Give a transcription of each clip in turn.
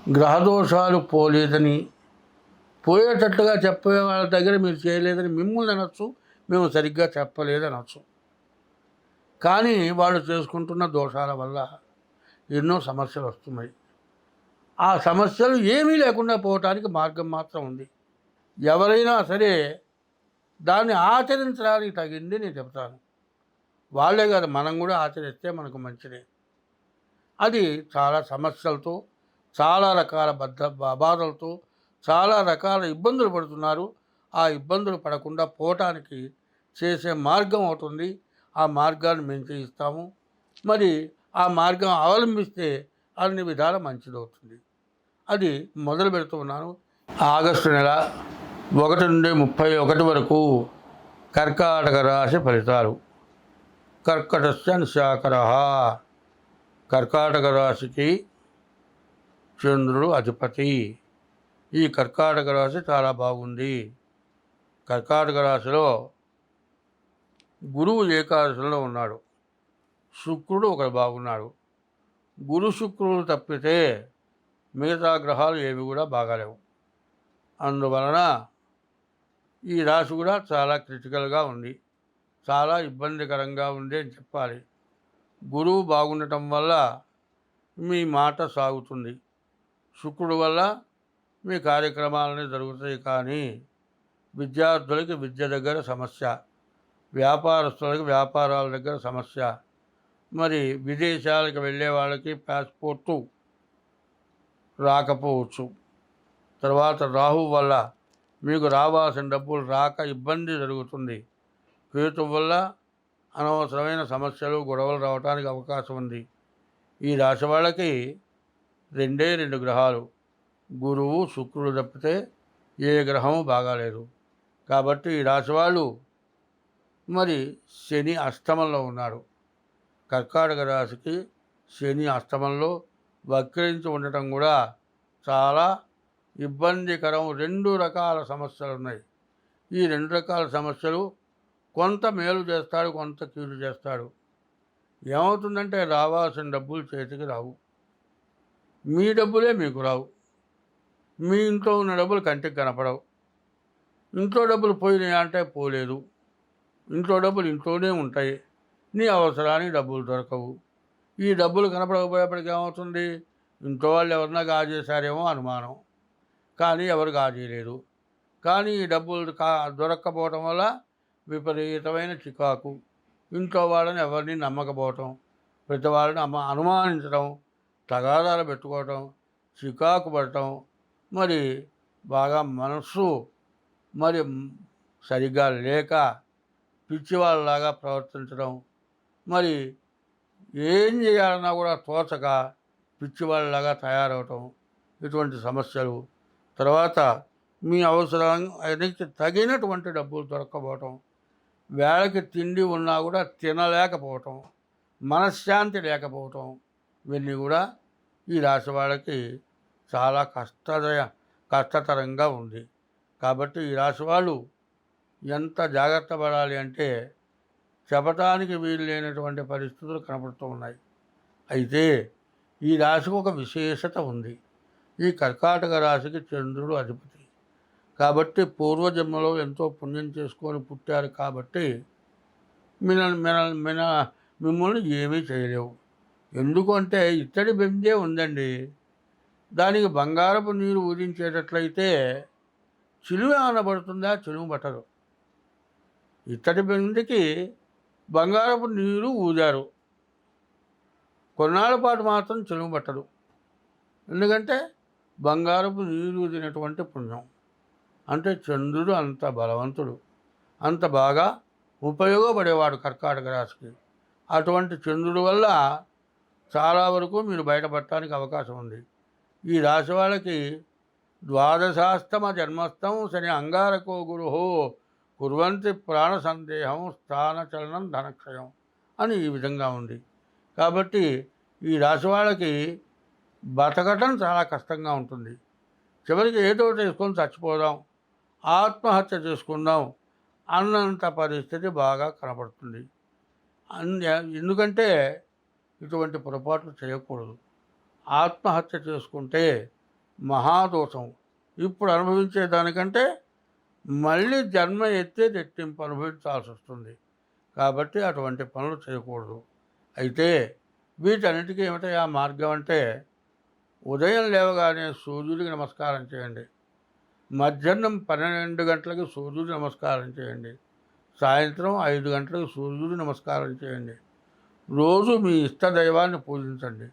గ్రహదోషాలు పోలేదని, పోయేటట్టుగా చెప్పే వాళ్ళ దగ్గర మీరు చేయలేదని మిమ్మల్ని అనొచ్చు, మేము సరిగ్గా చెప్పలేదనొచ్చు. కానీ వాళ్ళు చేసుకుంటున్న దోషాల వల్ల ఎన్నో సమస్యలు వస్తున్నాయి. ఆ సమస్యలు ఏమీ లేకుండా పోవటానికి మార్గం మాత్రం ఉంది. ఎవరైనా సరే దాన్ని ఆచరించడానికి తగింది నేను చెప్తాను. వాళ్ళే కాదు, మనం కూడా ఆచరిస్తే మనకు మంచిదే. అది చాలా సమస్యలతో, చాలా రకాల బాధలతో, చాలా రకాల ఇబ్బందులు పడుతున్నారు. ఆ ఇబ్బందులు పడకుండా పోవటానికి చేసే మార్గం అవుతుంది. ఆ మార్గాన్ని మేము చేయిస్తాము. మరి ఆ మార్గం అవలంబిస్తే అన్ని విధాల మంచిదవుతుంది. అది మొదలు పెడుతున్నాను. ఆగస్టు నెల 1 నుండి 31 వరకు కర్కాటక రాశి ఫలితాలు. కర్కటస్య నిశాకరః. కర్కాటక రాశికి చంద్రుడు అధిపతి. ఈ కర్కాటక రాశి చాలా బాగుంది. కర్కాటక రాశిలో గురువు ఏకాదశిలో ఉన్నాడు. శుక్రుడు ఒకడు బాగున్నాడు. గురు శుక్రుడు తప్పితే మిగతా గ్రహాలు ఏవి కూడా బాగాలేవు. అందువలన ఈ రాశి కూడా చాలా క్రిటికల్గా ఉంది, చాలా ఇబ్బందికరంగా ఉంది అని చెప్పాలి. గురువు బాగుండటం వల్ల మీ మాట సాగుతుంది. శుక్రుడు వల్ల మీ కార్యక్రమాలన్నీ జరుగుతాయి. కానీ విద్యార్థులకి విద్య దగ్గర సమస్య, వ్యాపారస్తులకి వ్యాపారాల దగ్గర సమస్య, మరి విదేశాలకు వెళ్ళే వాళ్ళకి పాస్పోర్టు రాకపోవచ్చు. తర్వాత రాహు వల్ల మీకు రావాల్సిన డబ్బులు రాక ఇబ్బంది జరుగుతుంది. కేతు వల్ల అనవసరమైన సమస్యలు, గొడవలు రావడానికి అవకాశం ఉంది. ఈ రాశి వాళ్ళకి 2 గ్రహాలు, గురువు శుక్రుడు తప్పితే ఏ గ్రహము బాగాలేదు. కాబట్టి ఈ రాశి వాళ్ళు మరి శని అష్టమంలో ఉన్నాడు. కర్కాటక రాశికి శని అష్టమంలో వక్రించి ఉండటం కూడా చాలా ఇబ్బందికరం. 2 రకాల సమస్యలు ఉన్నాయి. ఈ 2 రకాల సమస్యలు కొంత మేలు చేస్తాడు, కొంత కీడు చేస్తాడు. ఏమవుతుందంటే రావాల్సిన డబ్బులు చేతికి రావు, మీ డబ్బులే మీకు రావు. మీ ఇంట్లో ఉన్న డబ్బులు కంటికి కనపడవు. ఇంట్లో డబ్బులు పోయినాయి అంటే పోలేదు, ఇంట్లో డబ్బులు ఇంట్లోనే ఉంటాయి. నీ అవసరానికి డబ్బులు దొరకవు. ఈ డబ్బులు కనపడకపోయేప్పటికి ఏమవుతుంది, ఇంట్లో వాళ్ళు ఎవరన్నా గాజేశారేమో అనుమానం, కానీ ఎవరు గాజేయలేదు. కానీ ఈ డబ్బులు దొరక్కపోవటం వల్ల విపరీతమైన చికాకు, ఇంట్లో వాళ్ళని ఎవరిని నమ్మకపోవటం, ప్రతి వాళ్ళని అనుమానించడం, తగాదాలు పెట్టుకోవటం, చికాకు పడటం, మరి బాగా మనస్సు మరి సరిగ్గా లేక పిచ్చివాళ్ళలాగా ప్రవర్తించడం, మరి ఏం చేయాలన్నా కూడా తోచక పిచ్చివాళ్ళలాగా తయారవటం, ఇటువంటి సమస్యలు. తర్వాత మీ అవసరానికి తగినటువంటి డబ్బులు దొరక్కపోవటం, వేళకి తిండి ఉన్నా కూడా తినలేకపోవటం, మనశ్శాంతి లేకపోవటం, ఇవన్నీ కూడా ఈ రాశి వాళ్ళకి చాలా కష్టతరంగా ఉంది. కాబట్టి ఈ రాశి వాళ్ళు ఎంత జాగ్రత్త పడాలి అంటే చెప్పటానికి వీలు లేనటువంటి పరిస్థితులు కనపడుతూ ఉన్నాయి. అయితే ఈ రాశికి ఒక విశేషత ఉంది. ఈ కర్కాటక రాశికి చంద్రుడు అధిపతి కాబట్టి పూర్వజన్మలో ఎంతో పుణ్యం చేసుకొని పుట్టారు. కాబట్టి మిమ్మల్ని ఏమీ చేయలేవు. ఎందుకంటే ఇత్తడి బెందే ఉందండి, దానికి బంగారపు నీరు ఊదించేటట్లయితే చిలువ అనబడుతుందా? చిలువ పట్టదు. ఇత్తడి బెండికి బంగారపు నీరు ఊదారు, కొన్నాళ్ళ పాటు మాత్రం చిలువ పట్టదు. ఎందుకంటే బంగారపు నీరు ఊదినటువంటి పుణ్యం. అంటే చంద్రుడు అంత బలవంతుడు, అంత బాగా ఉపయోగపడేవాడు కర్కాటక రాశికి. అటువంటి చంద్రుడి వల్ల చాలా వరకు మీరు బయటపడటానికి అవకాశం ఉంది. ఈ రాశి వాళ్ళకి ద్వాదశాస్తమ జన్మస్థం శని అంగారకో గురుహో కుర్వంతి ప్రాణ సందేహం స్థానచలనం ధనక్షయం అని ఈ విధంగా ఉంది. కాబట్టి ఈ రాశి వాళ్ళకి బతకటం చాలా కష్టంగా ఉంటుంది. చివరికి ఏదో చేసుకొని చచ్చిపోదాం, ఆత్మహత్య చేసుకుందాం అన్నంత పరిస్థితి బాగా కనపడుతుంది. ఎందుకంటే ఇటువంటి పొరపాట్లు చేయకూడదు. ఆత్మహత్య చేసుకుంటే మహాదోషం. ఇప్పుడు అనుభవించే దానికంటే మళ్ళీ జన్మ ఎత్తే రెట్టింపు అనుభవించాల్సి వస్తుంది. కాబట్టి అటువంటి పనులు చేయకూడదు. అయితే వీటన్నిటికీ ఏమిటయా మార్గం అంటే, ఉదయం లేవగానే సూర్యుడికి నమస్కారం చేయండి. మధ్యాహ్నం 12 గంటలకి సూర్యుడికి నమస్కారం చేయండి. సాయంత్రం 5 గంటలకు సూర్యుడికి నమస్కారం చేయండి. రోజు మీ ఇష్ట దైవాన్ని పూజించండి.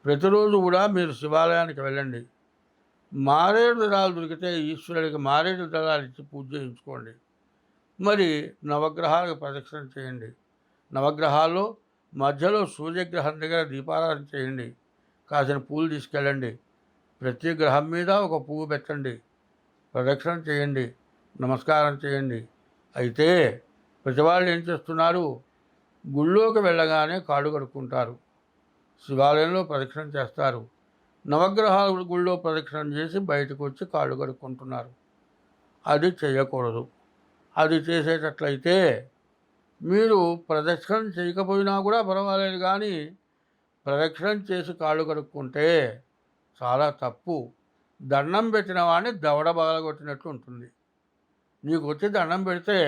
ప్రతిరోజు కూడా మీరు శివాలయానికి వెళ్ళండి. మారేడు దళాలు దొరికితే ఈశ్వరుడికి మారేడు దళాలు ఇచ్చి పూజ చేయించుకోండి. మరి నవగ్రహాలకు ప్రదక్షిణ చేయండి. నవగ్రహాల్లో మధ్యలో సూర్యగ్రహం దగ్గర దీపారాధన చేయండి. కాసిన పూలు తీసుకెళ్ళండి. ప్రతి గ్రహం మీద ఒక పువ్వు పెట్టండి. ప్రదక్షిణ చేయండి. నమస్కారం చేయండి. అయితే ప్రతివాళ్ళు ఏం చేస్తున్నారు? గుళ్ళోకి వెళ్ళగానే కాళ్ళు కడుక్కుంటారు. శివాలయంలో ప్రదక్షిణ చేస్తారు. నవగ్రహాల గుళ్ళో ప్రదక్షిణ చేసి బయటకు వచ్చి కాళ్ళు కడుక్కుంటున్నారు. అది చేయకూడదు. అది చేసేటట్లయితే మీరు ప్రదక్షిణ చేయకపోయినా కూడా పర్వాలేదు, కానీ ప్రదక్షిణ చేసి కాళ్ళు కడుక్కుంటే చాలా తప్పు. దండం పెట్టిన వాడిని దవడ బగలగొట్టినట్టు ఉంటుంది. నీకు వచ్చి దండం పెడితే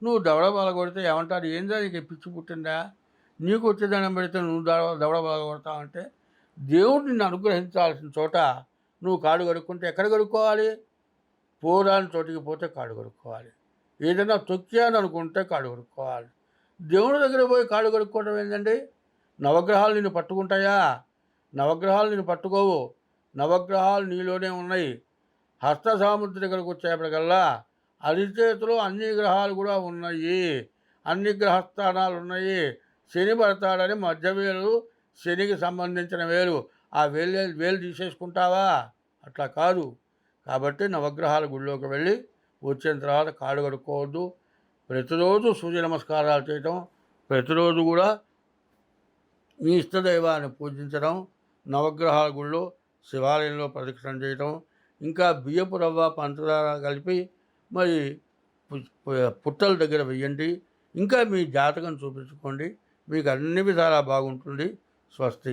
నువ్వు దవడ బగలగొడితే ఏమంటారు? ఏందా నీకు పిచ్చి పుట్టిందా? నీకు వచ్చి దండం పెడితే నువ్వు దవడ బగలగొడతావు అంటే, దేవుడు నిన్ను అనుగ్రహించాల్సిన చోట నువ్వు కాళ్ళు కడుక్కుంటే ఎక్కడ కడుక్కోవాలి? పోరాని చోటికి పోతే కాళ్ళు కడుక్కోవాలి. ఏదైనా తొక్కాను అనుకుంటే కాళ్ళు కడుక్కోవాలి. దేవుడి దగ్గర పోయి కాళ్ళు కడుక్కోవడం ఏంటండి? నవగ్రహాలు నిన్ను పట్టుకుంటాయా? నవగ్రహాలు నిన్ను పట్టుకోవు. నవగ్రహాలు నీలోనే ఉన్నాయి. హస్త సాముద్రి దగ్గరకు వచ్చేప్పటికల్లా అరిచేతిలో అన్ని గ్రహాలు కూడా ఉన్నాయి. అన్ని గ్రహస్థానాలు ఉన్నాయి. శని పడతాడని మధ్య వేలు శనికి సంబంధించిన వేలు, ఆ వేలు తీసేసుకుంటావా? అట్లా కాదు. కాబట్టి నవగ్రహాల గుళ్ళోకి వెళ్ళి వచ్చిన తర్వాత కాళ్ళు కడుక్కోవద్దు. ప్రతిరోజు సూర్య నమస్కారాలు చేయటం, ప్రతిరోజు కూడా మీ ఇష్టదైవాన్ని పూజించడం, నవగ్రహాల గుళ్ళో శివాలయంలో ప్రదక్షిణ చేయటం, ఇంకా బియ్యపు రవ్వ పంచదార కలిపి మరి పుట్టల దగ్గర వెయ్యండి. ఇంకా మీ జాతకం చూపించుకోండి. మీకు అన్ని విధాలా బాగుంటుంది. స్వస్తి.